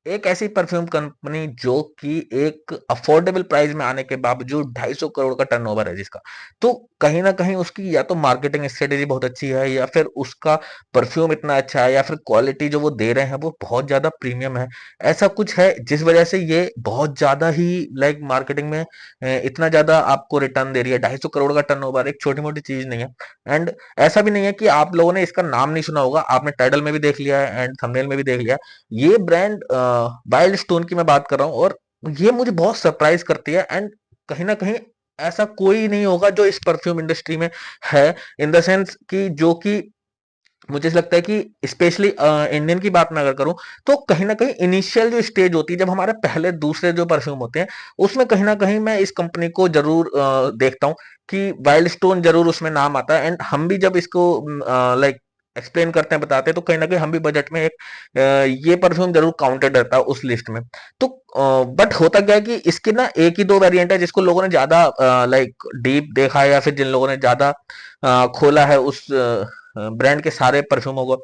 एक ऐसी perfume company जो कि एक अफोर्डेबल प्राइस में आने के बावजूद 250 करोड़ का टर्नओवर है जिसका, तो कहीं ना कहीं उसकी या तो मार्केटिंग स्ट्रेटेजी बहुत अच्छी है, या फिर उसका परफ्यूम इतना अच्छा है, या फिर क्वालिटी जो वो दे रहे हैं वो बहुत ज्यादा प्रीमियम है। ऐसा कुछ है जिस वजह से ये बहुत ज्यादा ही लाइक मार्केटिंग में इतना ज्यादा आपको रिटर्न दे रही है। 250 करोड़ का टर्नओवर एक छोटी मोटी चीज नहीं है। एंड ऐसा भी नहीं है कि आप लोगों ने इसका नाम नहीं सुना होगा, आपने टाइटल में भी देख लिया है एंड थंबनेल में भी देख लिया। ये ब्रांड वाइल्ड स्टोन की मैं बात कर रहा हूँ, और ये मुझे बहुत सरप्राइज करती है। एंड कहीं ना कहीं ऐसा कोई नहीं होगा जो इस परफ्यूम इंडस्ट्री में है, इन द सेंस कि जो कि मुझे ऐसा लगता है कि स्पेशली इंडियन की बात मैं अगर करूं, तो कहीं ना कहीं इनिशियल जो स्टेज होती है जब हमारे पहले दूसरे जो परफ्यूम होते हैं, उसमें कहीं ना कहीं मैं इस कंपनी को जरूर देखता हूँ कि वाइल्ड स्टोन जरूर उसमें नाम आता है। एंड हम भी जब इसको लाइक एक्सप्लेन करते हैं, बताते हैं, तो कहीं ना कहीं हम भी बजट में एक ये परफ्यूम जरूर काउंटेड रहता है उस लिस्ट में। तो बट होता क्या है कि इसके ना एक ही दो वेरिएंट है जिसको लोगों ने ज्यादा लाइक डीप देखा है, या फिर जिन लोगों ने ज्यादा खोला है उस ब्रांड के सारे परफ्यूमों को।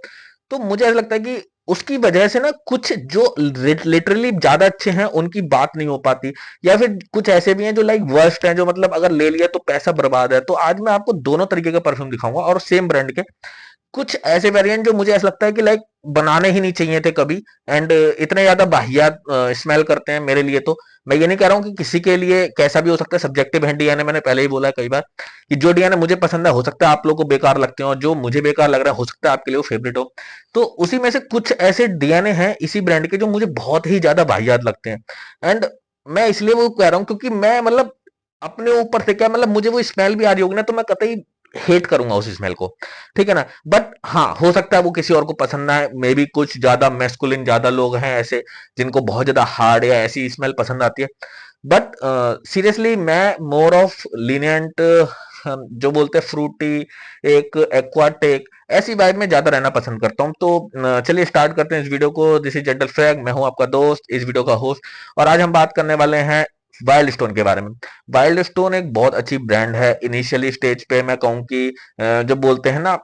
तो मुझे ऐसा लगता है कि उसकी वजह से ना कुछ जो लिटरली ज्यादा अच्छे हैं उनकी बात नहीं हो पाती, या फिर कुछ ऐसे भी हैं जो लाइक वर्स्ट हैं, जो मतलब अगर ले लिया तो पैसा बर्बाद है। तो आज मैं आपको दोनों तरीके का परफ्यूम दिखाऊंगा, और सेम ब्रांड के कुछ ऐसे वेरिएंट जो मुझे ऐसा लगता है कि लाइक बनाने ही नहीं चाहिए थे कभी। एंड इतने ज्यादा वाहियात स्मेल करते हैं मेरे लिए। तो मैं ये नहीं कह रहा हूँ कि किसी के लिए कैसा भी हो सकता है, सब्जेक्टिव है डीएनए। मैंने पहले ही बोला है कई बार कि जो डीएनए मुझे पसंद है हो सकता है आप लोगों को बेकार लगते हो, जो मुझे बेकार लग रहा है हो सकता है आपके लिए वो फेवरेट हो। तो उसी में से कुछ ऐसे डीएनए हैं इसी ब्रांड के जो मुझे बहुत ही ज्यादा वाहियात लगते हैं। एंड मैं इसलिए वो कह रहा हूँ क्योंकि मैं मतलब अपने ऊपर से क्या, मतलब मुझे वो स्मेल भी आ रही होगी ना तो मैं कतई हेट करूंगा उस स्मेल को, ठीक है ना। बट हाँ, हो सकता है वो किसी और को पसंद ना है, मे बी कुछ ज्यादा मैस्कुलिन ज्यादा लोग हैं ऐसे जिनको बहुत ज्यादा हार्ड या ऐसी स्मेल पसंद आती है। बट सीरियसली मैं मोर ऑफ लीनियंट, जो बोलते हैं फ्रूटी, एक एक्वाटेक, ऐसी वाइब में ज्यादा रहना पसंद करता हूँ। तो चलिए स्टार्ट करते हैं इस वीडियो को। दिस इज जेंटल फ्रैग, मैं हूँ आपका दोस्त, इस वीडियो का होस्ट। और आज हम बात करने वाले हैं वाइल्ड स्टोन के बारे में। वाइल्ड स्टोन एक बहुत अच्छी ब्रांड है। इनिशियली स्टेज पे मैं कहूँ कि जो बोलते हैं ना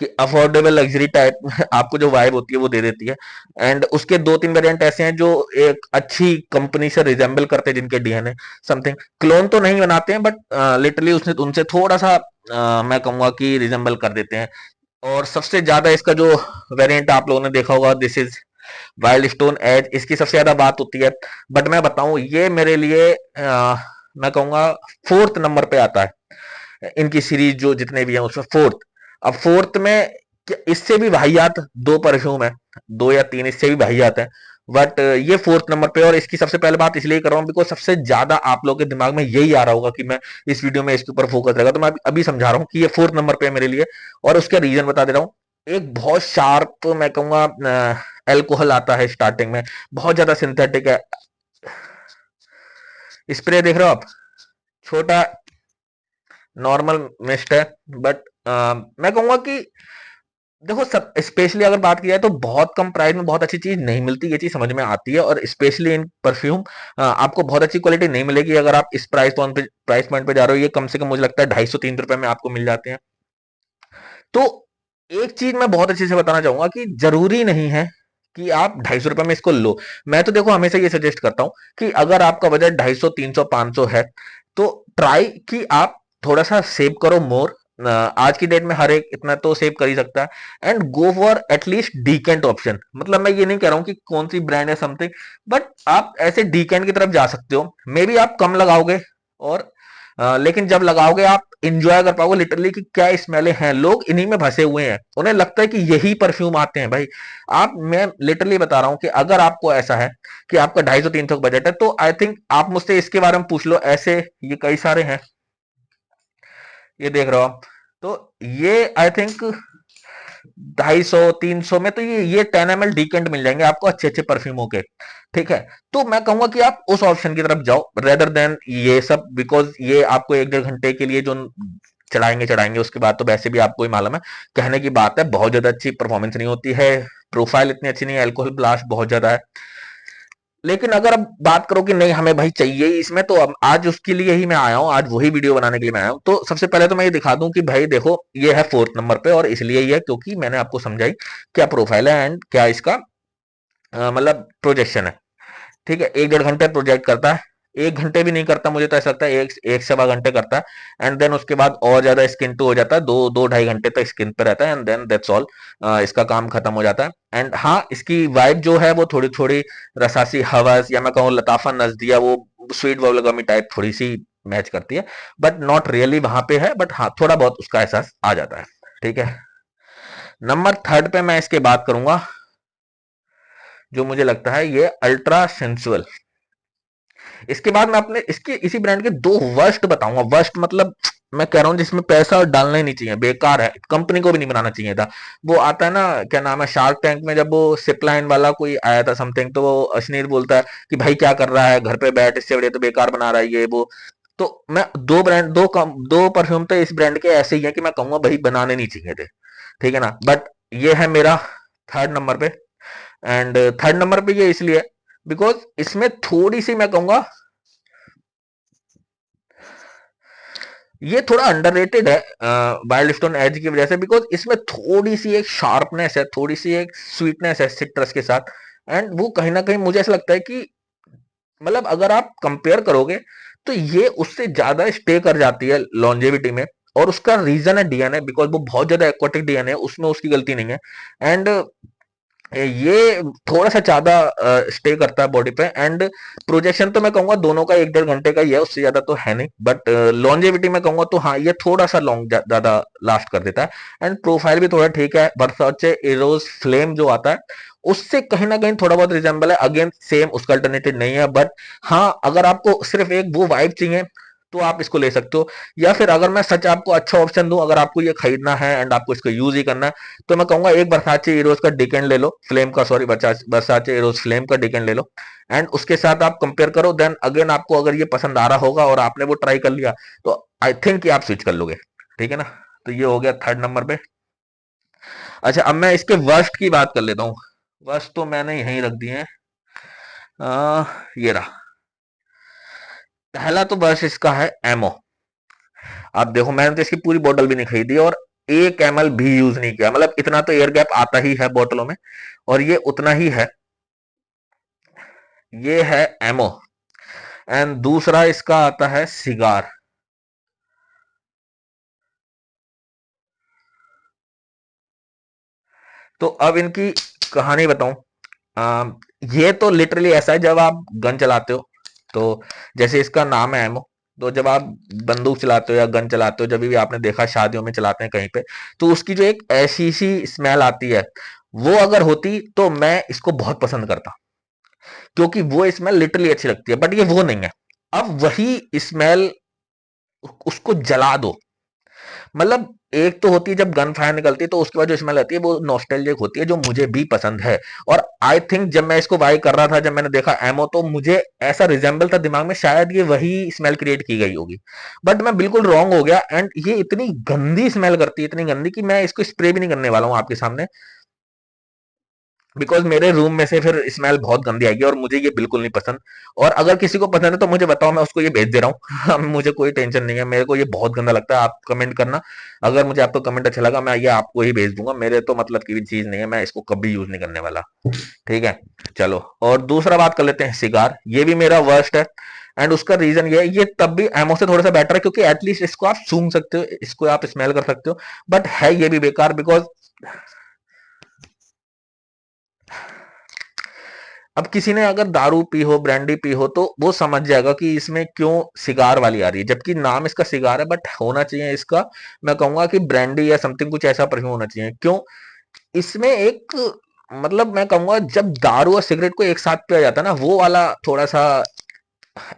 कि अफोर्डेबल लग्जरी टाइप आपको जो वाइब होती है वो दे देती है। एंड उसके दो तीन वेरिएंट ऐसे हैं जो एक अच्छी कंपनी से रिजेंबल करते हैं, जिनके डीएनए समथिंग क्लोन तो नहीं बनाते हैं, बट लिटरली उसने उनसे थोड़ा सा मैं कहूंगा कि रिजेंबल कर देते हैं। और सबसे ज्यादा इसका जो वेरिएंट आप लोगों ने देखा होगा, this is wild stone age, इसकी सबसे ज्यादा बात होती है। बट मैं बताऊं, ये मेरे लिए मैं कहूंगा फोर्थ नंबर पे आता है इनकी सीरीज जो जितने भी हैं उसमें, फोर्थ। अब फोर्थ में इससे भी वाहियात दो परफ्यूम है, दो या तीन इससे भी वाहियात है। बट ये फोर्थ नंबर पे। और इसकी सबसे पहले बात इसलिए कर रहा हूँ बिकॉज सबसे ज्यादा आप लोगों के दिमाग में यही आ रहा होगा कि मैं इस वीडियो में इसके ऊपर फोकस रहेगा, तो मैं अभी समझा रहा हूँ कि ये फोर्थ नंबर पे है मेरे लिए। और उसका रीजन बता दे रहा हूँ। एक बहुत शार्प मैं कहूंगा एल्कोहल आता है स्टार्टिंग में, बहुत ज्यादा सिंथेटिक है। स्प्रे देख रहे हो आप, छोटा नॉर्मल मिस्ट है। बट मैं कहूंगा कि देखो, सब स्पेशली अगर बात की जाए तो बहुत कम प्राइस में बहुत अच्छी चीज नहीं मिलती, ये चीज समझ में आती है। और स्पेशली इन परफ्यूम आपको बहुत अच्छी क्वालिटी नहीं मिलेगी अगर आप इस प्राइस पॉइंट पे जा रहे हो। ये कम से कम मुझे लगता है 250-300 रुपए में आपको मिल जाते हैं। तो एक चीज मैं बहुत अच्छे से बताना चाहूंगा कि जरूरी नहीं है कि आप 250 रुपए में इसको लो। मैं तो देखो हमेशा ये सजेस्ट करता हूं कि अगर आपका बजट 250, 300, 500 है, तो ट्राई कि आप थोड़ा सा सेव करो मोर। आज की डेट में हर एक इतना तो सेव कर ही सकता है। And go for at least decent option. मतलब मैं ये नहीं कह रहा हूं कि कौन सी ब्रांड है समथिंग, बट आप ऐसे डीकेंट की तरफ जा सकते हो। मे बी आप कम लगाओगे, और लेकिन जब लगाओगे आप इंजॉय कर पाओगे लिटरली कि क्या स्मेलें हैं। लोग इन्हीं में फंसे हुए हैं, उन्हें लगता है कि यही परफ्यूम आते हैं भाई। आप, मैं लिटरली बता रहा हूं कि अगर आपको ऐसा है कि आपका 250-300 बजट है, तो आई थिंक आप मुझसे इसके बारे में पूछ लो। ऐसे ये कई सारे हैं, ये देख रहे हो आप। तो ये आई थिंक 250-300 में तो ये 10 ml डीकेंट मिल जाएंगे आपको अच्छे अच्छे परफ्यूमों के, ठीक है। तो मैं कहूंगा कि आप उस ऑप्शन की तरफ जाओ रेदर देन ये सब, बिकॉज ये आपको 1-1.5 घंटे के लिए जो चढ़ाएंगे चढ़ाएंगे, उसके बाद तो वैसे भी आपको ही मालूम है, कहने की बात है, बहुत ज्यादा अच्छी परफॉर्मेंस नहीं होती है, प्रोफाइल इतनी अच्छी नहीं है, अल्कोहल ब्लास्ट बहुत ज्यादा है। लेकिन अगर अब बात करो कि नहीं हमें भाई चाहिए ही इसमें, तो अब आज उसके लिए ही मैं आया हूँ, आज वही वीडियो बनाने के लिए मैं आया हूँ। तो सबसे पहले तो मैं ये दिखा दूं कि भाई देखो, ये है फोर्थ नंबर पे, और इसलिए ही है क्योंकि मैंने आपको समझाई क्या प्रोफाइल है एंड क्या इसका मतलब प्रोजेक्शन है, ठीक है, 1 डेढ़ घंटे प्रोजेक्ट करता है, 1 घंटे भी नहीं करता, मुझे तो ऐसा लगता है एक एक सवा घंटे करता है। एंड देन उसके बाद और ज्यादा स्किन टू हो जाता है, दो दो ढाई घंटे तक स्किन पे रहता है, एंड देन दैट्स ऑल, इसका काम खत्म हो जाता है। एंड हाँ, इसकी वाइब जो है वो थोड़ी थोड़ी रसासी हवस, या मैं कहूँ लताफा नजदिया, वो स्वीट बबलगमी टाइप थोड़ी सी मैच करती है, बट नॉट रियली वहां पे है, बट हाँ थोड़ा बहुत उसका एहसास आ जाता है। ठीक है, नंबर थर्ड पे मैं इसके बात करूंगा, जो मुझे लगता है ये अल्ट्रा सेंसुअल। इसके बाद मैं अपने इसके इसी ब्रांड के दो वर्स्ट बताऊंगा। वर्स्ट मतलब मैं कह रहा हूं जिसमें पैसा डालना ही नहीं चाहिए, बेकार है, कंपनी को भी नहीं बनाना चाहिए था। वो आता है ना, क्या नाम है, शार्क टैंक में जब वो सिपलाइन वाला कोई आया था समथिंग, तो वो अश्नीर बोलता है कि भाई क्या कर रहा है घर पे बैठ, इससे बढ़िया तो बेकार बना रहा है ये वो। तो मैं दो परफ्यूम तो इस ब्रांड के ऐसे ही है कि मैं कहूंगा भाई बनाने नहीं चाहिए थे, ठीक है ना, बट ये है मेरा थर्ड नंबर पे। एंड थर्ड नंबर पे ये इसलिए बिकॉज इसमें थोड़ी सी मैं कहूंगा ये थोड़ा अंडररेटेड है वाइल्ड स्टोन एज की वजह से, बिकॉज इसमें थोड़ी सी एक शार्पनेस है, थोड़ी सी एक स्वीटनेस है सिट्रस के साथ। एंड वो कहीं ना कहीं मुझे ऐसा लगता है कि मतलब अगर आप कंपेयर करोगे तो ये उससे ज्यादा स्टे कर जाती है लॉन्जेविटी में। और उसका रीजन है डीएनए, बिकॉज वो बहुत ज्यादा एक्वाटिक डीएनए है, उसमें उसकी गलती नहीं है। एंड ये थोड़ा सा ज्यादा स्टे करता है बॉडी पे। एंड प्रोजेक्शन तो मैं कहूंगा दोनों का 1 डेढ़ घंटे का ही है, उससे ज्यादा तो है नहीं, बट लॉन्जेविटी में कहूंगा तो हाँ ये थोड़ा सा लॉन्ग ज्यादा लास्ट कर देता है। एंड प्रोफाइल भी थोड़ा ठीक है, वर्साचे एरोज फ्लेम जो आता है उससे कहीं ना कहीं थोड़ा बहुत रिजेंबल है, अगेन सेम उसका अल्टरनेटिव नहीं है, बट हाँ अगर आपको सिर्फ एक वो वाइब चाहिए तो आप इसको ले सकते हो। या फिर अगर मैं सच आपको अच्छा ऑप्शन दूं, अगर आपको ये खरीदना है एंड आपको इसको यूज ही करना है, तो मैं कहूंगा एक वर्साचे एरोज का डिकेंड ले लो, फ्लेम का, सॉरी, वर्साचे एरोज फ्लेम का डिकेंड ले लो। एंड उसके साथ आप कंपेयर करो, देन अगेन आपको अगर ये पसंद आ रहा होगा और आपने वो ट्राई कर लिया, तो आई थिंक कि आप स्विच कर लोगे। ठीक है ना, तो ये हो गया थर्ड नंबर पे। अच्छा, अब मैं इसके वर्स्ट की बात कर लेता हूँ। वर्स्ट तो मैंने यहीं रख दिए हैं, ये रहा। पहला तो वर्स्ट इसका है एमओ। आप देखो, मैंने तो इसकी पूरी बोतल भी नहीं खरीदी और 1 ml भी यूज नहीं किया, मतलब इतना तो एयर गैप आता ही है बोतलों में, और ये उतना ही है। ये है एमओ। एंड दूसरा इसका आता है सिगार। तो अब इनकी कहानी बताऊं, ये तो लिटरली ऐसा है, जब आप गन चलाते हो तो जैसे इसका नाम है एमओ, तो जब आप बंदूक चलाते हो या गन चलाते हो, जब भी आपने देखा शादियों में चलाते हैं कहीं पे, तो उसकी जो एक ऐसी सी स्मेल आती है, वो अगर होती तो मैं इसको बहुत पसंद करता, क्योंकि वो स्मेल लिटरली अच्छी लगती है, बट ये वो नहीं है। अब वही स्मेल उसको जला दो, मतलब एक तो होती है जब गन फायर निकलती है तो उसके बाद जो स्मेल आती है वो नॉस्टैल्जिक होती है, जो मुझे भी पसंद है। और आई थिंक जब मैं इसको बाई कर रहा था, जब मैंने देखा एमओ, तो मुझे ऐसा रिजेंबल था दिमाग में, शायद ये वही स्मेल क्रिएट की गई होगी, बट मैं बिल्कुल रॉन्ग हो गया। एंड ये इतनी गंदी स्मेल करती है, इतनी गंदी, कि मैं इसको स्प्रे भी नहीं करने वाला हूँ आपके सामने, बिकॉज मेरे रूम में से फिर स्मेल बहुत गंदी आएगी और मुझे ये बिल्कुल नहीं पसंद। और अगर किसी को पसंद है तो मुझे बताओ, मैं उसको ये भेज दे रहा हूँ मुझे कोई टेंशन नहीं है, मेरे को ये बहुत गंदा लगता है। आप कमेंट करना, अगर मुझे आपका कमेंट अच्छा लगा, मैं ये आपको ही भेज दूंगा, मेरे तो मतलब की भी चीज नहीं है, मैं इसको कभी यूज नहीं करने वाला। ठीक है, चलो, और दूसरा बात कर लेते हैं सिगार। ये भी मेरा वर्स्ट है। एंड उसका रीजन ये है, ये तब भी एमओ से थोड़ा सा बेटर है, क्योंकि एटलीस्ट इसको आप सूंघ सकते हो, इसको आप स्मेल कर सकते हो, बट है ये भी बेकार, बिकॉज अब किसी ने अगर दारू पी हो, ब्रांडी पी हो, तो वो समझ जाएगा कि इसमें क्यों सिगार वाली आ रही है, जबकि नाम इसका सिगार है, बट होना चाहिए इसका, मैं कहूंगा कि ब्रांडी या समथिंग कुछ ऐसा परफ्यूम होना चाहिए। क्यों? इसमें एक, मतलब मैं कहूंगा जब दारू और सिगरेट को एक साथ पिया जाता है ना, वो वाला थोड़ा सा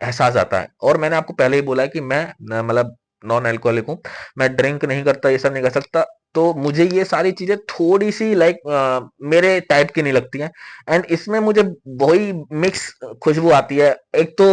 एहसास आता है। और मैंने आपको पहले ही बोला है कि मैं मतलब नॉन अल्कोहलिक हूँ, मैं ड्रिंक नहीं करता, ये सब नहीं कर सकता, तो मुझे ये सारी चीजें थोड़ी सी लाइक मेरे टाइप की नहीं लगती हैं। एंड इसमें मुझे वही मिक्स खुशबू आती है। एक तो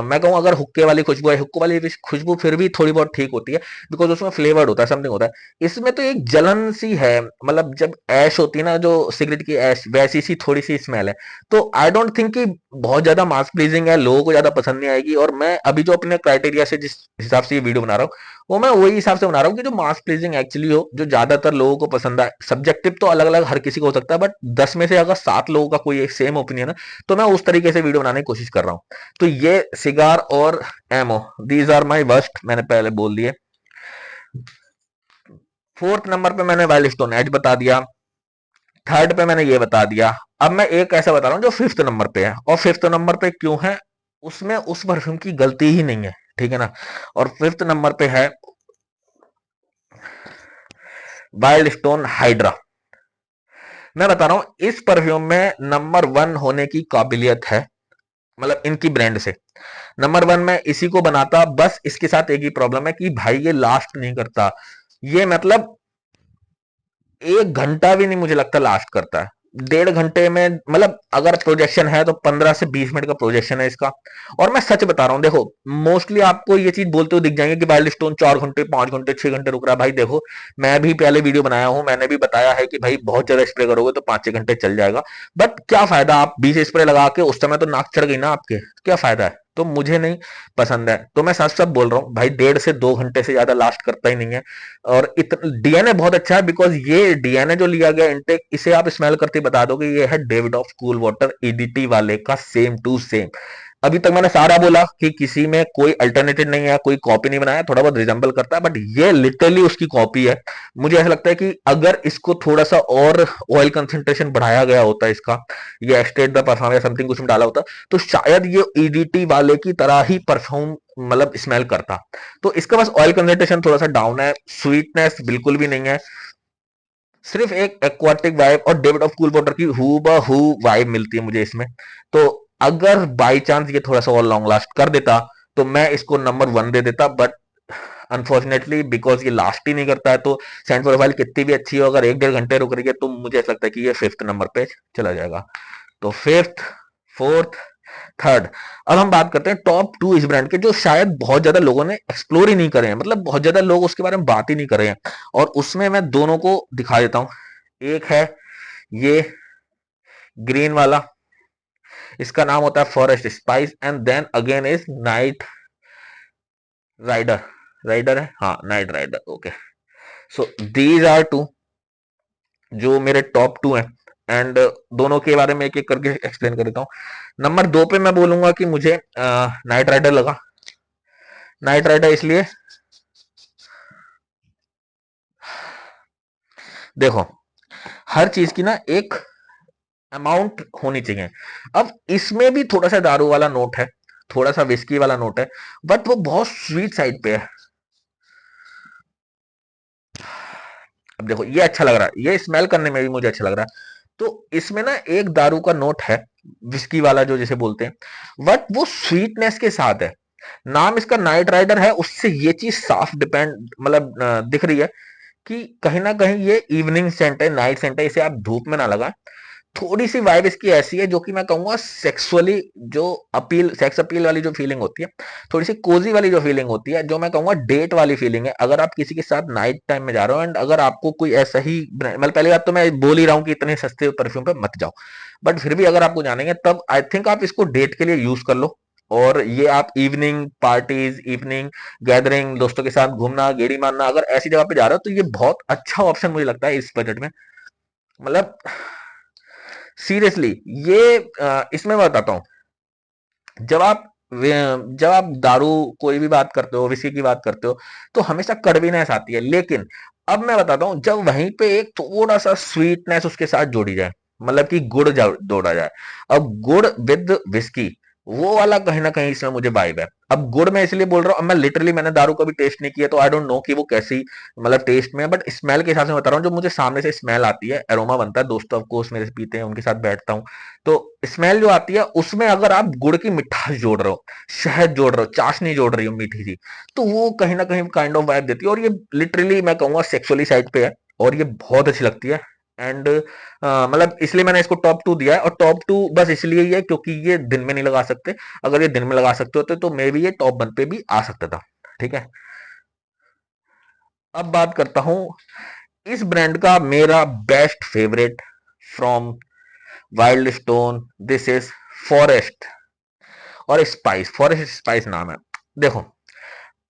मैं कहूँ अगर हुक्के वाली खुशबू है, हुक्के वाली खुशबू फिर भी थोड़ी बहुत ठीक होती है, बिकॉज उसमें फ्लेवर्ड होता है, समथिंग होता है। इसमें तो एक जलन सी है, मतलब जब ऐश होती है ना, जो सिगरेट की ऐश, वैसी सी थोड़ी सी स्मेल है। तो आई डोंट थिंक कि बहुत ज्यादा मास प्लीजिंग है, लोगों को ज्यादा पसंद नहीं आएगी। और मैं अभी जो अपने क्राइटेरिया से जिस हिसाब से ये वीडियो बना रहा हूँ, वो मैं वही हिसाब से बना रहा हूँ कि जो मास प्लीजिंग एक्चुअली हो, जो ज्यादातर लोगों को पसंद है, सब्जेक्टिव तो अलग अलग हर किसी को हो सकता है, बट 10 में से अगर 7 लोगों का कोई एक सेम ओपिनियन है तो मैं उस तरीके से वीडियो बनाने की कोशिश कर रहा हूँ। तो ये सिगार और MO, these are my worst, मैंने पहले बोल दिए। फोर्थ नंबर पे मैंने वाइल्ड स्टोन एज बता दिया, थर्ड पे मैंने ये बता दिया। अब मैं एक ऐसा बता रहा हूँ जो फिफ्थ नंबर पे है, और फिफ्थ नंबर पे क्यों है, उसमें उस परफ्यूम की गलती ही नहीं है, ठीक है ना। और फिफ्थ नंबर पे है वाइल्ड स्टोन हाइड्रा। मैं बता रहा हूं इस परफ्यूम में नंबर वन होने की काबिलियत है, मतलब इनकी ब्रांड से नंबर वन में इसी को बनाता। बस इसके साथ एक ही प्रॉब्लम है कि भाई ये लास्ट नहीं करता, ये मतलब 1 घंटा भी नहीं मुझे लगता लास्ट करता है। 1.5 घंटे में, मतलब अगर प्रोजेक्शन है तो 15 से 20 मिनट का प्रोजेक्शन है इसका। और मैं सच बता रहा हूँ, देखो मोस्टली आपको ये चीज बोलते हुए दिख जाएंगे कि वाइल्ड स्टोन 4 घंटे 5 घंटे 6 घंटे रुक रहा है। भाई देखो, मैं भी पहले वीडियो बनाया हूं, मैंने भी बताया है कि भाई बहुत ज्यादा स्प्रे करोगे तो 5-6 घंटे चल जाएगा, बट क्या फायदा, आप 20 स्प्रे लगा के उस समय तो नाक चढ़ गई ना आपके, क्या फायदा है। तो मुझे नहीं पसंद है, तो मैं साफ साफ बोल रहा हूँ भाई, 1.5 से 2 घंटे से ज्यादा लास्ट करता ही नहीं है। और डीएनए बहुत अच्छा है, बिकॉज ये डीएनए जो लिया गया इनटेक, इसे आप स्मेल करते बता दोगे ये है David of cool water EDT वाले का सेम टू सेम। अभी तक मैंने सारा बोला कि किसी में कोई अल्टरनेटिव नहीं है, कोई कॉपी नहीं बनाया, थोड़ा बहुत रिजेंबल करता है, बट ये लिटरली उसकी कॉपी है। मुझे ऐसा लगता है कि अगर इसको थोड़ा सा और ऑयल कंसेंट्रेशन बढ़ाया गया होता है इसका, ये एक्सटेट द परफ्यूम या समथिंग कुछ में डाला होता, तो शायद ये ईडीटी वाले की तरह ही परफ्यूम मतलब स्मेल करता। तो इसका बस ऑयल कंसेंट्रेशन थोड़ा सा डाउन है, स्वीटनेस बिल्कुल भी नहीं है, सिर्फ एक एक्वाटिक वाइब और डेविड ऑफ कूल वाटर की हूबहू वाइब मिलती है मुझे इसमें। तो अगर बाई चांस ये थोड़ा सा और लॉन्ग लास्ट कर देता तो मैं इसको नंबर वन दे देता, बट अनफॉर्चुनेटली बिकॉज ये लास्ट ही नहीं करता है, तो सेंट प्रोफाइल कितनी भी अच्छी हो, अगर 1-1.5 घंटे रुक रही है तो मुझे ऐसा लगता है कि ये फिफ्थ नंबर पे चला जाएगा। तो फिफ्थ, फोर्थ, थर्ड। अब हम बात करते हैं टॉप टू इस ब्रांड के, जो शायद बहुत ज्यादा लोगों ने एक्सप्लोर ही नहीं करे हैं, मतलब बहुत ज्यादा लोग उसके बारे में बात ही नहीं कर रहे हैं, और उसमें मैं दोनों को दिखा देता हूं। एक है ये ग्रीन वाला, इसका नाम होता है forest spice, and then again is night rider. Rider है, हाँ night rider, okay. So these are two जो मेरे टॉप टू हैं, एंड दोनों के बारे में एक एक करके एक्सप्लेन कर देता हूँ। नंबर 2 पे मैं बोलूंगा कि मुझे नाइट राइडर लगा। नाइट राइडर इसलिए, देखो हर चीज की ना एक अमाउंट होनी चाहिए। अब इसमें भी थोड़ा सा दारू वाला नोट है, थोड़ा सा विस्की वाला नोट है, बट वो बहुत स्वीट साइड पे है। अब देखो ये अच्छा लग रहा है, ये स्मेल करने में भी मुझे अच्छा लग रहा है, तो इसमें ना एक दारू का नोट है, विस्की वाला जो जिसे बोलते हैं, बट वो स्वीटनेस के साथ है। नाम इसका नाइट राइडर है, उससे ये चीज साफ डिपेंड मतलब दिख रही है कि कहीं ना कहीं ये इवनिंग सेंट है, नाइट सेंट है, इसे आप धूप में ना लगाएं। थोड़ी सी वाइब इसकी ऐसी है जो कि मैं कहूंगा सेक्सुअली जो अपील, सेक्स अपील वाली जो फीलिंग होती है, थोड़ी सी कोजी वाली जो फीलिंग होती है, जो मैं कहूंगा डेट वाली फीलिंग है। अगर आप किसी के साथ नाइट टाइम में जा रहे हो, एंड अगर आपको कोई ऐसा ही मतलब, पहली बात तो मैं बोल ही रहा हूँ कि इतने सस्ते परफ्यूम पे मत जाओ, बट फिर भी अगर आपको जानेंगे तब आई थिंक आप इसको डेट के लिए यूज कर लो। और ये आप इवनिंग पार्टीज, इवनिंग गैदरिंग, दोस्तों के साथ घूमना, गेड़ी मारना, अगर ऐसी जगह पे जा रहे हो तो ये बहुत अच्छा ऑप्शन मुझे लगता है इस बजट में। मतलब सीरियसली ये इसमें मैं बताता हूँ, जब आप जब आप दारू कोई भी बात करते हो, विस्की की बात करते हो, तो हमेशा कड़वीनेस आती है, लेकिन अब मैं बताता हूँ जब वहीं पे एक थोड़ा सा स्वीटनेस उसके साथ जोड़ी जाए, मतलब कि गुड़ जोड़ा जाए। अब गुड़ विद विस्की, वो वाला कहीं ना कहीं इसमें मुझे वाइब है। अब गुड़ मैं इसलिए बोल रहा हूँ, अब मैं लिटरली मैंने दारू कभी टेस्ट नहीं किया, तो आई डोंट नो कि वो कैसी मतलब टेस्ट में है, बट स्मेल के हिसाब से बता रहा हूँ, जो मुझे सामने से स्मेल आती है, एरोमा बनता है, दोस्त ऑफ कोर्स मेरे से पीते हैं, उनके साथ बैठता हूँ, तो स्मेल जो आती है उसमें अगर आप गुड़ की मिठास जोड़ रहे हो, शहद जोड़ रहे हो, चाशनी जोड़ रही हो मीठी सी, तो वो कहीं ना कहीं काइंड ऑफ वाइब देती है, और ये लिटरली मैं कहूंगा सेक्सुअली साइड पे है, और ये बहुत अच्छी लगती है। एंड मतलब इसलिए मैंने इसको टॉप टू दिया है, और टॉप टू बस इसलिए ही है क्योंकि ये दिन में नहीं लगा सकते। अगर ये दिन में लगा सकते होते तो मे भी ये टॉप वन पे भी आ सकता था, ठीक है। अब बात करता हूं इस ब्रांड का मेरा best favourite from wild stone, this is forest और स्पाइस। फॉरेस्ट स्पाइस नाम है। देखो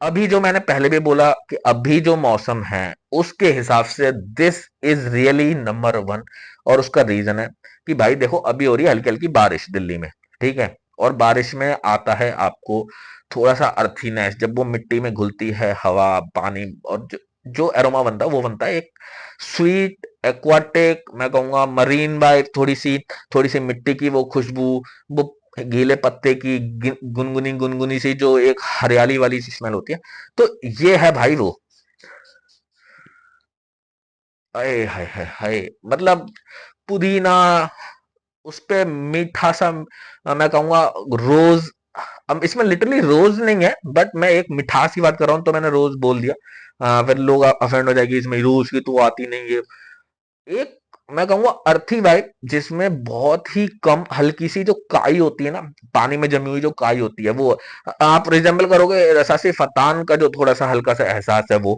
अभी जो मैंने पहले भी बोला कि अभी जो मौसम है उसके हिसाब से this is really number one. और उसका रीजन है कि भाई देखो अभी हो रही है हल्की हल्की बारिश दिल्ली में, ठीक है। और बारिश में आता है आपको थोड़ा सा अर्थीनेस, जब वो मिट्टी में घुलती है हवा पानी, और जो एरोमा बनता है वो बनता है एक स्वीट एक्वाटिक, मैं कहूंगा मरीन वाइब, थोड़ी सी मिट्टी की वो खुशबू, वो गीले पत्ते की गुनगुनी गुनगुनी सी जो एक हरियाली वाली सी स्मेल होती है। तो ये है भाई वो, अरे हाय हाय हाय, मतलब पुदीना, उस पे मीठा सा मैं कहूंगा रोज। अब इसमें लिटरली रोज नहीं है, बट मैं एक मिठास की बात कर रहा हूँ तो मैंने रोज बोल दिया। फिर लोग अफेंड हो जाएगी इसमें रोज की तो आती नहीं है। एक मैं कहूंगा अर्थी वाइब जिसमें बहुत ही कम हल्की सी जो काई होती है ना, पानी में जमी हुई जो काई होती है वो आप रिजेंबल करोगे रसासी फतान का जो थोड़ा सा हल्का सा एहसास है वो।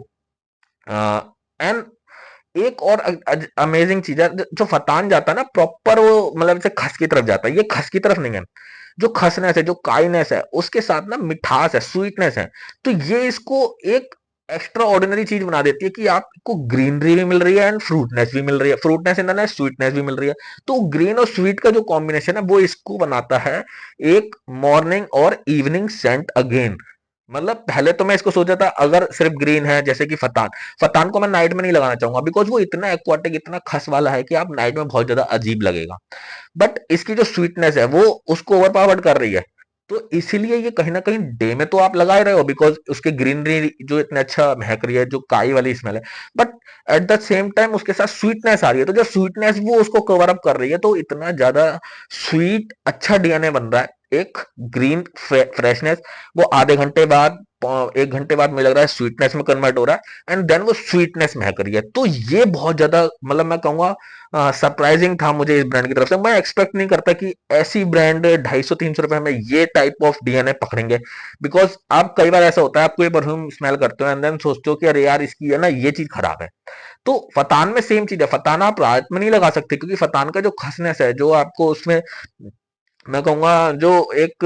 एंड एक और अमेजिंग चीज है, जो फतान जाता है ना प्रॉपर वो मतलब से खस की तरफ जाता है, ये खस की तरफ नहीं है। जो खसनेस है जो काइनेस है उसके साथ ना मिठास है स्वीटनेस है। तो ये इसको एक एक्स्ट्रा ऑर्डिनरी चीज बना देती है कि आपको ग्रीनरी भी मिल रही है एंड फ्रूटनेस भी मिल रही है, फ्रूटनेस इन द स्वीटनेस भी मिल रही है। तो ग्रीन और स्वीट का जो कॉम्बिनेशन है वो इसको बनाता है एक मॉर्निंग और इवनिंग सेंट अगेन। मतलब पहले तो मैं इसको सोचा था अगर सिर्फ ग्रीन है जैसे कि फतान, फतान को मैं नाइट में नहीं लगाना चाहूंगा बिकॉज वो इतना एक्वाटिक इतना खस वाला है कि आप नाइट में बहुत ज्यादा अजीब लगेगा। बट इसकी जो स्वीटनेस है वो उसको ओवर पावर्ड कर रही है। तो इसीलिए ये कहीं ना कहीं डे में तो आप लगा ही रहे हो बिकॉज उसके ग्रीनरी जो इतने अच्छा महक रही है जो काई वाली स्मेल है। But at the same time उसके साथ स्वीटनेस आ रही है, तो जो स्वीटनेस वो उसको कवर अप कर रही है, तो इतना ज्यादा स्वीट अच्छा डीएनए बन रहा है। एक ग्रीन फ्रेशनेस वो आधे घंटे बाद 1 घंटे बाद मुझे लग रहा है स्वीटनेस में कन्वर्ट हो रहा है एंड देन वो स्वीटनेस महक रही है। तो ये बहुत ज्यादा मतलब मैं कहूंगा सरप्राइजिंग था मुझे इस ब्रांड की तरफ से। मैं एक्सपेक्ट नहीं करता कि ऐसी ब्रांड 250-300 रुपए में ये टाइप ऑफ डीएनए पकड़ेंगे। बिकॉज आप कई बार ऐसा होता है आप कोई परफ्यूम स्मेल करते हो एंड देन सोचते हो कि अरे यार इसकी है ना ये चीज खराब है। तो फतान में सेम चीज है, फतान आप रात में नहीं लगा सकते क्योंकि फतान का जो खसनेस है जो आपको उसमें मैं कहूंगा जो एक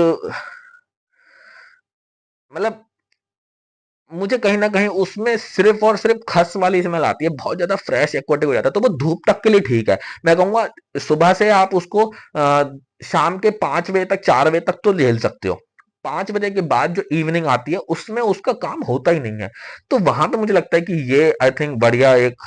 मतलब मुझे कहीं न कहीं उसमें सिर्फ़ और सिर्फ़ खस वाली स्मेल आती है, बहुत ज़्यादा फ्रेश एक्वाटिक हो जाता है, तो वो धूप तक के लिए ठीक है। मैं कहूँगा सुबह से आप उसको शाम के 5 बजे तक 4 बजे तक तो झेल सकते हो। 5 बजे के बाद जो इवनिंग आती है उसमें उसका काम होता ही नहीं है। तो वहाँ पे मुझे लगता है कि ये आई थिंक बढ़िया एक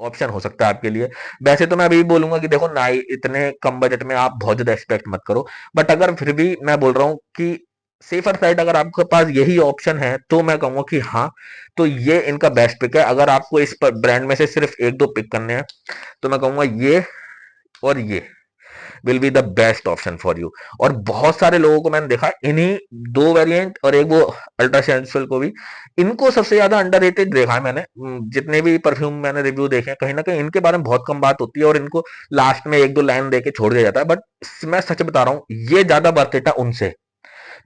ऑप्शन हो सकता है आपके लिए। वैसे तो मैं अभी भी बोलूँगा कि देखो ना इतने कम बजट में आप बहुत ज़्यादा एक्सपेक्ट मत करो। बट अगर फिर भी मैं बोल रहा हूँ कि सेफर साइड अगर आपके पास यही ऑप्शन है तो मैं कहूँगा कि हाँ, तो ये इनका बेस्ट पिक है। अगर आपको इस ब्रांड में से सिर्फ 1-2 पिक करने हैं तो मैं कहूँगा ये और ये will be the best option for you. और बहुत सारे लोगों को मैंने देखा इन्हीं दो वेरिएंट और एक वो अल्ट्रा सेंसुअल को भी, इनको सबसे ज्यादा अंडररेटेड देखा है मैंने। जितने भी परफ्यूम मैंने रिव्यू देखे हैं कहीं ना कहीं इनके बारे में बहुत कम बात होती है और इनको लास्ट में 1-2 लाइन दे के छोड़ दिया जाता है। बट मैं सच बता रहा हूँ ये ज्यादा वर्थ इट है उनसे,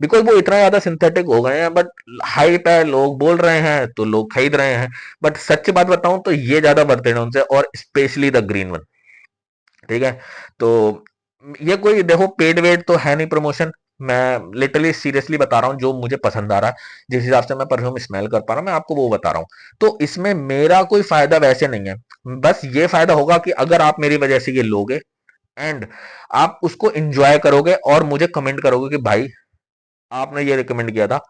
बिकॉज वो इतना ज्यादा सिंथेटिक हो गए हैं। बट हाइप है लोग बोल रहे हैं तो लोग खरीद रहे हैं। बट सच्ची बात बताऊं तो ये ज्यादा वर्थ इट है उनसे, और स्पेशली द ग्रीन वन, ठीक है। तो ये कोई देखो पेड वेड तो है नहीं प्रमोशन, मैं लिटरली सीरियसली बता रहा हूँ जो मुझे पसंद आ रहा है, जिस हिसाब से मैं परफ्यूम स्मेल कर पा रहा हूँ मैं आपको वो बता रहा हूँ। तो इसमें मेरा कोई फायदा वैसे नहीं है, बस ये फायदा होगा कि अगर आप मेरी वजह से ये लोगे एंड आप उसको एंजॉय करोगे और मुझे कमेंट करोगे कि भाई आपने ये रिकमेंड किया था,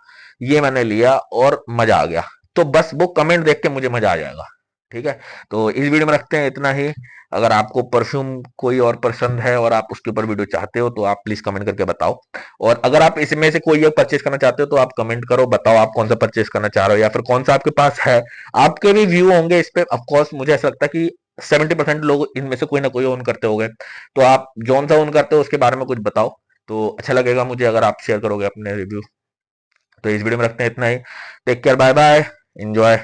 ये मैंने लिया और मजा आ गया। तो बस वो कमेंट देख के मुझे मजा आ जाएगा, ठीक है। तो इस वीडियो में रखते हैं इतना ही। अगर आपको परफ्यूम कोई और पसंद है और आप उसके ऊपर वीडियो चाहते हो तो आप प्लीज कमेंट करके बताओ। और अगर आप इसमें से कोई एक परचेज करना चाहते हो तो आप कमेंट करो, बताओ आप कौन सा परचेज करना चाह रहे हो या फिर कौन सा आपके पास है। आपके भी व्यू होंगे इस पे, ऑफकोर्स मुझे ऐसा लगता है कि 70% लोग इनमें से कोई ना कोई ओन करते होंगे। तो आप जौन सा ओन करते हो उसके बारे में कुछ बताओ, तो अच्छा लगेगा मुझे अगर आप शेयर करोगे अपने रिव्यू। तो इस वीडियो में रखते हैं इतना ही। Take care, bye bye, enjoy.